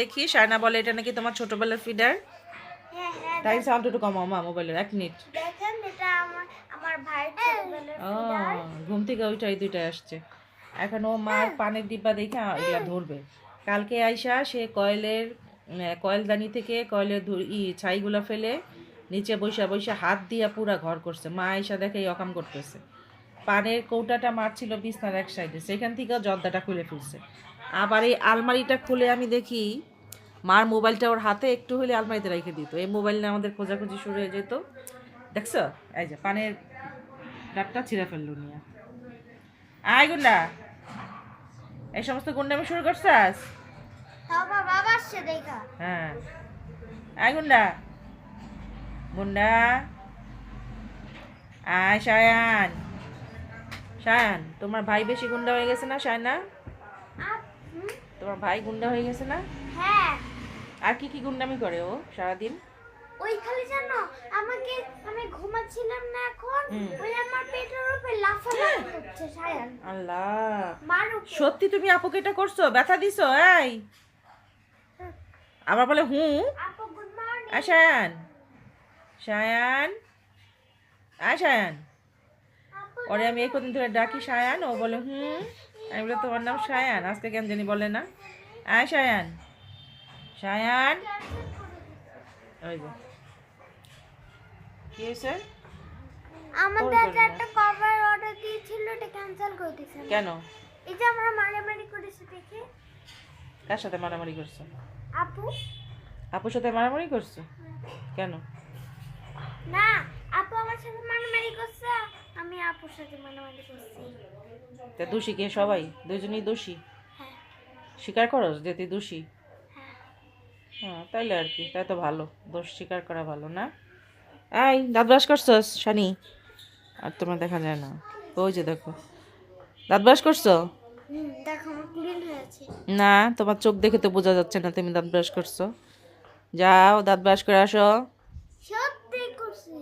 দেখি শায়না বলে এটা নাকি তোমার ছোটবেলার ফিডার। টাইম সাউন্ড একটু কমাও মা মোবাইলের, 1 মিনিট। দেখেন এটা আমার ভাইয়ের ছোটবেলার ফিডার। ঘুম থেকে ওইটাই দুইটাই আসছে। এখন ও মার পানের ডিব্বা দেখে এগুলা ধরবে। কালকে আইসা সে কয়েলদানি থেকে কয়েলের ছাইগুলা ফেলে নিচে বৈশা বৈশা হাত দিয়া পুরা ঘর করছে। মা আইসা দেখে এই অকাম করতেছে। পানের কৌটাটা মারছিল বিছনার এক সাইডে, সেখান থেকেও জর্দাটা খুলে ফেলছে। আবার এই আলমারিটা খুলে আমি দেখি মার মোবাইলটা ওর হাতে একটু হলে আলমারিতে রেখে দিত। এই মোবাইল নিয়ে আমাদের খোঁজাখুঁজি শুরু হয়ে যেত। দেখছো এই যে পানের ডাটটা ছিঁড়ে ফেললো নিয়ে। আয় গুন্ডা, এই সমস্ত গুন্ডামি শুরু করছাস? বাবা আসছে দেখা। হ্যাঁ, আয় গুন্ডা, গুন্ডা আয়। শায়ান, শায়ান তোমার ভাই বেশি গুন্ডা হয়ে গেছে না? শায়না তোমার ভাই গুন্ডা হয়ে গেছে না? হ্যাঁ। আর কি কি গুন্ডামি করে ও সারাদিন? ওই খালি জানো আমাকে, আমি ঘুমাচ্ছিলাম না এখন, ওই আমার পেটের উপরে লাফালাফি করছে শায়ান। আল্লাহ, মার উপর। সত্যি তুমি আপুকে এটা করছো? ব্যথা দিছো? এই আবার বলে আপু গুড মর্নিং। শায়ান, শায়ান, শায়ান। ওরে আমি এই কদিন ধরে ডাকি শায়ান, ও বলে আমি বলে তোমার নাম শায়ান, আজকে কেন জানি বলে না। শায়ান, শায়ান। ওই যে কি হয়েছে? আমাদের একটা কভার অর্ডার দিয়েছিল, এটা ক্যান্সেল করে দিয়েছে। কেন? এই যে আমরা মারামারি করেছি দেখে। কার সাথে মারামারি করছো? আপু। আপুর সাথে মারামারি করছো? কেন? না, আপু আমার সাথে মারামারি করছে, আমি আপুর সাথে মারামারি করছি। তা দোষী কে? সবাই দুজনেই দোষী? হ্যাঁ। স্বীকার করো যে তুই দোষী? হ্যাঁ। হ্যাঁ, তাইলে আর কি, তাই তো ভালো, দোষ স্বীকার করা ভালো না? এই দাঁত ব্রাশ করছস শানি? আর তোমার দেখা যায় না, ওই যে দেখো দাঁত ব্রাশ করছো। দেখো আমার ক্লিন হয়েছে। না, তোমার চোখ দেখে তো বোঝা যাচ্ছে না তুমি দাঁত ব্রাশ করছো। যাও দাঁত ব্রাশ করে আসো। সত্যি করছি।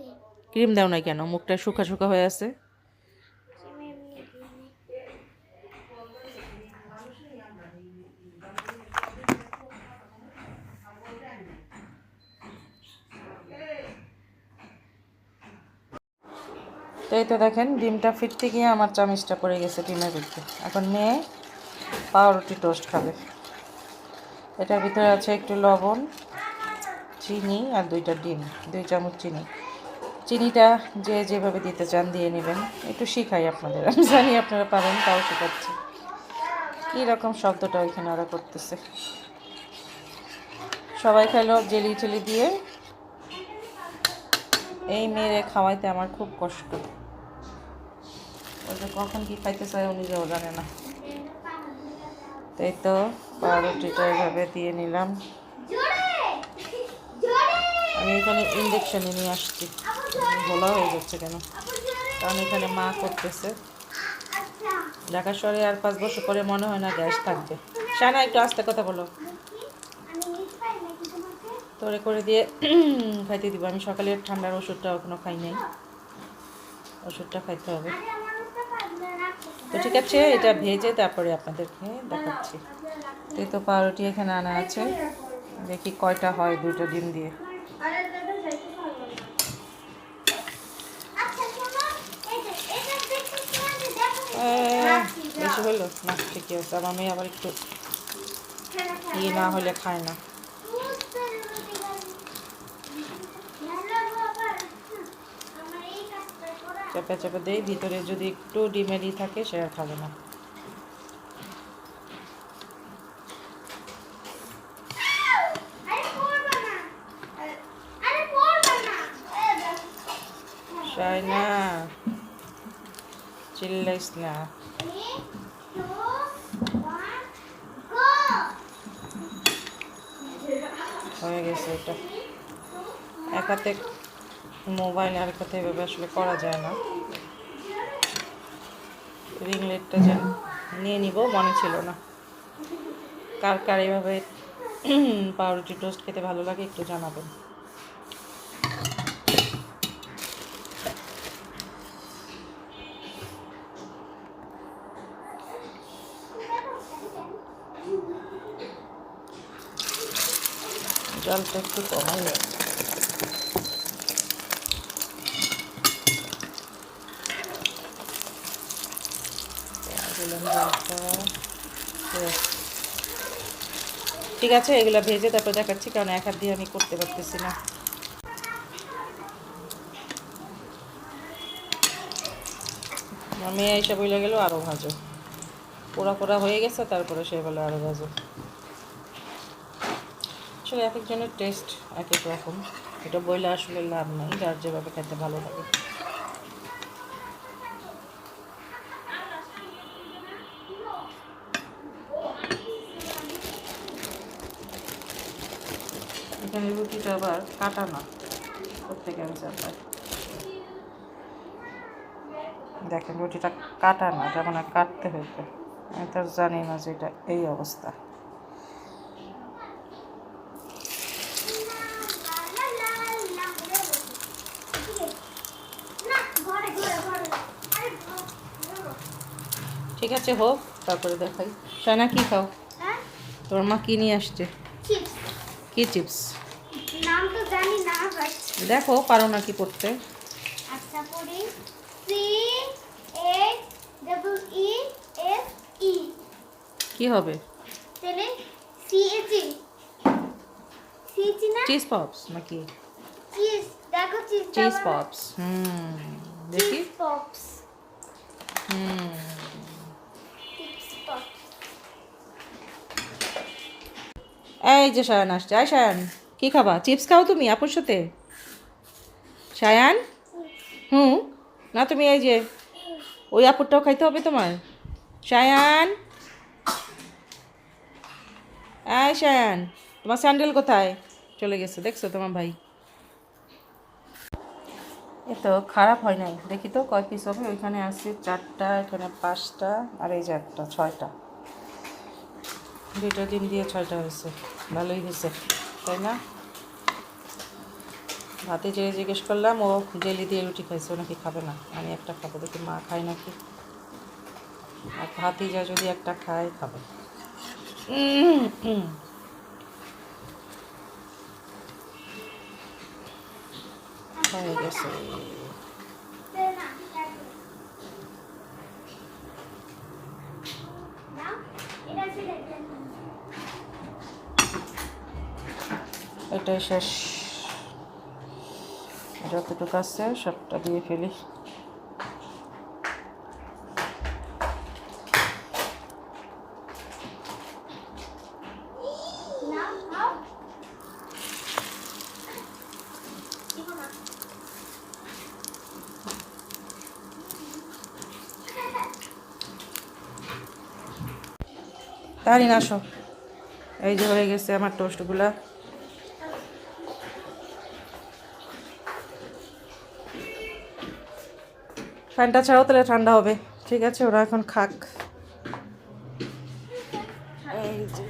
ক্রিম দাও না কেন? মুখটা শুকা শুকা হয়ে আছে। তো এই তো দেখেন ডিমটা ফিরতে গিয়ে আমার চামচটা পড়ে গেছে ডিমের ভিতরে। এখন মেয়ে পাউরুটি টোস্ট খাবে। এটার ভিতরে আছে একটু লবণ, চিনি আর 2টা ডিম, 2 চামচ চিনি। চিনিটা যে যেভাবে দিতে চান দিয়ে নেবেন। একটু শিখাই আপনাদের, আমি জানি আপনারা পারেন, তাও শেখাচ্ছি। কীরকম শব্দটা ওইখানে ওরা করতেছে। সবাই খাইলো জেলি টেলি দিয়ে। এই মেয়েরে খাওয়াইতে আমার খুব কষ্ট। ওই যে কখন কি খাইতে চায় ও নিজেও জানে না। তাই তো পাউরুটিটা এভাবে দিয়ে নিলাম। আমি এখানে ইন্ডাকশানে নিয়ে আসছি। ভোলা হয়ে যাচ্ছে কেন? কারণ এখানে মা করতেছে। ঢাকা শহরে আর 5 বছর পরে মনে হয় না গ্যাস থাকবে। শানা একটু আস্তে কথা বলো। তোরে করে দিয়ে খাইতে দিব। আমি সকালে ঠান্ডার ওষুধটা এখনো খাই নাই, ওষুধটা খাইতে হবে। তো ঠিক আছে, এটা ভেজে তারপরে আপনাদেরকে দেখাচ্ছি। এই তো পাউরুটি এখানে আনা আছে, দেখি কয়টা হয় 2টা ডিম দিয়ে। বেশি হলো না? ঠিকই আছে। আমার মেয়ে আবার একটু ইয়ে না হলে খায় না। চাপা চাপা দেই, ভিতরে যদি একটু ডিমেরই থাকে সে আর খাবে না। শায়না চিল্লাইস না। হয়ে গেছে এটা। এক হাতে মোবাইল আর এক হাতে এভাবে আসলে করা যায় না। রিং লাইটটা যেন নিয়ে নিব মনে ছিল না। কার কার এভাবে পাউরুটি টোস্ট খেতে ভালো লাগে একটু জানাবেন। জালটা একটু কমাই আছে। ঠিক আছে, এগুলো ভেজে তারপর দেখাচ্ছি, কারণ এক হাত দিয়ে আমি করতে পারতেছি না। আমার মেয়ে এসে বলে গেল আরও ভাজো, পোড়া পোড়া হয়ে গেছে, তারপরে সে বলে আরও ভাজো। আসলে এক একজনের টেস্ট এক এক রকম, এটা বইলে আসলে লাভ নাই, যার যেভাবে খেতে ভালো লাগে। এখানে রুটিটা আবার কাটা না, করতে ক্যান্সার হয়। দেখেন রুটিটা কাটা না, এটা মানে কাটতে হইতো, আমি তো জানি না যে এটা এই অবস্থা। ঠিক আছে হোক, তারপরে দেখাই। সায়না কি খাও? হ্যাঁ তোমার মা কি নিয়ে আসছে? চিপস কি চিপস? নাম তো জানি না বাট দেখো পারো না কি করতে। আচ্ছা পড়ি CAEE কি হবে? তাহলে CAG সিচি না চিজ পপস নাকি? চিজ দেখো চিজ চিজ পপস। দেখি। চিজ পপস হুম চিজ পপস এই যে সায়ান আসছে। আয় সায়ান, কি খাবা? চিপস খাও তুমি আপুর সাথে? সায়ান, না তুমি এই যে ওই আপুরটাও খাইতে হবে তোমার। সায়ান, আয় সায়ান, তোমার স্যান্ডেল কোথায়? চলে গেছে, দেখছো তোমার ভাই। এ তো খারাপ হয় নাই, দেখি তো কয় পিস হবে। ওইখানে আছে 4টা, এখানে 5টা, আর এই যে একটা 6টা। 2টা ডিম দিয়ে 6টা হয়েছে, ভালোই হয়েছে তাই না? ভাতে যে জিজ্ঞেস করলাম, ও জেলি দিয়ে রুটি খাইছে, ও নাকি খাবে না। আমি একটা খাবো, দেখি মা খায় নাকি। আর ভাতি যা যদি একটা খায় খাবে। হয়ে গেছে। না এটা ছিল এটাই শেষ, যতটুকু আছে সবটা দিয়ে ফেলি। না খাও দিব না তাহলে না আসো, এই যে হয়ে গেছে আমার টোস্টগুলা। ফ্যানটা ছাড়াও, তাহলে ঠান্ডা হবে। ঠিক আছে, ওরা এখন খাক। এই যে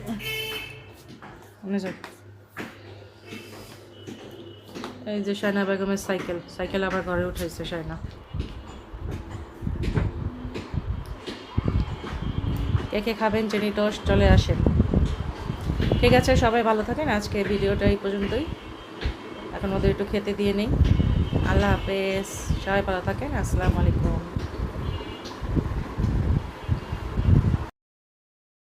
এই যে শায়না বেগমের সাইকেল আবার ঘরে উঠাইছে শায়না। কে কে খাবেন চিনি টোস্ট, চলে আসেন। ঠিক আছে, সবাই ভালো থাকেন। আজকে ভিডিওটা এই পর্যন্তই, এখন ওদের একটু খেতে দিয়ে নেই। আল্লাহ হাফেজ, সবাই ভালো থাকেন। আসসালামু আলাইকুম।